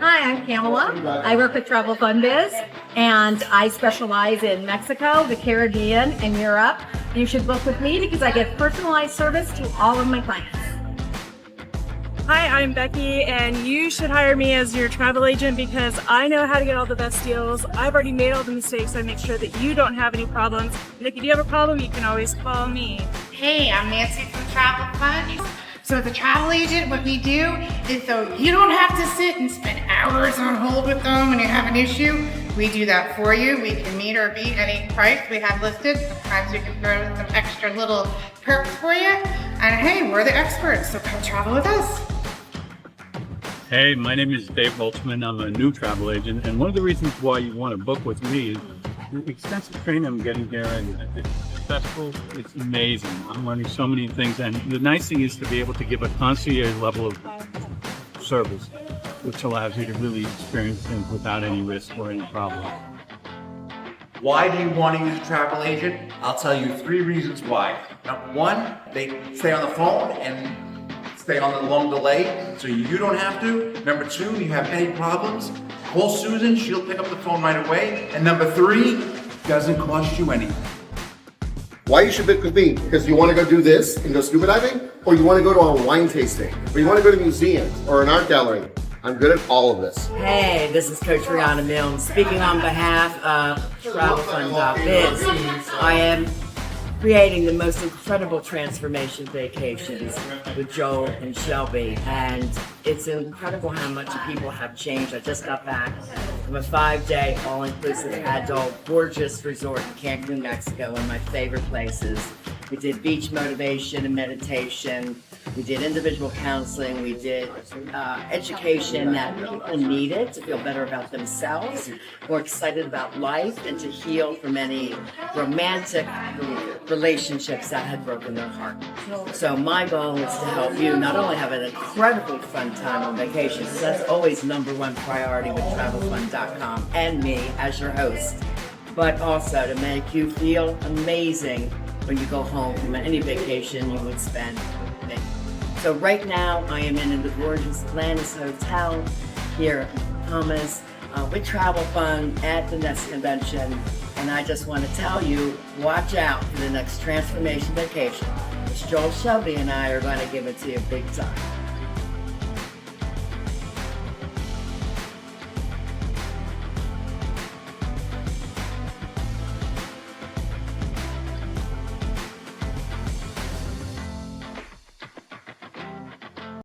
Hi, I'm Pamela. I work with Travel Fun Biz, and I specialize in Mexico, the Caribbean, and Europe. You should book with me because I give personalized service to all of my clients. Hi, I'm Becky, and you should hire me as your travel agent because I know how to get all the best deals. I've already made all the mistakes. I make sure that you don't have any problems. And if you do have a problem, you can always call me. Hey, I'm Nancy from Travel Fun. So as a travel agent, what we do is so you don't have to sit and spend hours on hold with them when you have an issue. We do that for you. We can meet or beat any price we have listed. Sometimes we can throw in some extra little perks for you. And hey, we're the experts, so come travel with us. Hey, my name is Dave Holtzman. I'm a new travel agent, and one of the reasons why you want to book with me is the extensive training I'm getting here, and it's successful. It's amazing. I'm learning so many things, and the nice thing is to be able to give a concierge level of service, which allows you to really experience things without any risk or any problem. Why do you want to use a travel agent? I'll tell you 3 reasons why. Number 1, they stay on the phone and stay on the long delay, so you don't have to. Number 2, you have any problems, call Susan, she'll pick up the phone right away. And number 3, doesn't cost you anything. Why you should book with me? Because you want to go do this and go scuba diving, or you want to go to a wine tasting, or you want to go to museums or an art gallery. I'm good at all of this. Hey, this is Coach Rihanna Milne speaking on behalf of TravelFun.biz. I am creating the most incredible transformation vacations with Joel and Shelby, and it's incredible how much people have changed. I just got back from a 5-day all-inclusive adult gorgeous resort in Cancun, Mexico, one of my favorite places. We did beach motivation and meditation. We did individual counseling. We did education that people needed to feel better about themselves, more excited about life, and to heal from any romantic relationships that had broken their heart. So my goal is to help you not only have an incredibly fun time on vacation, because that's always #1 priority with TravelFun.com and me as your host, but also to make you feel amazing when you go home from any vacation you would spend with me. So right now I am in the gorgeous Atlantis Hotel here in Bahamas with Travel Fun at the Nest Convention, and I just want to tell you, watch out for the next transformation vacation. Joel, Shelby, and I are going to give it to you big time.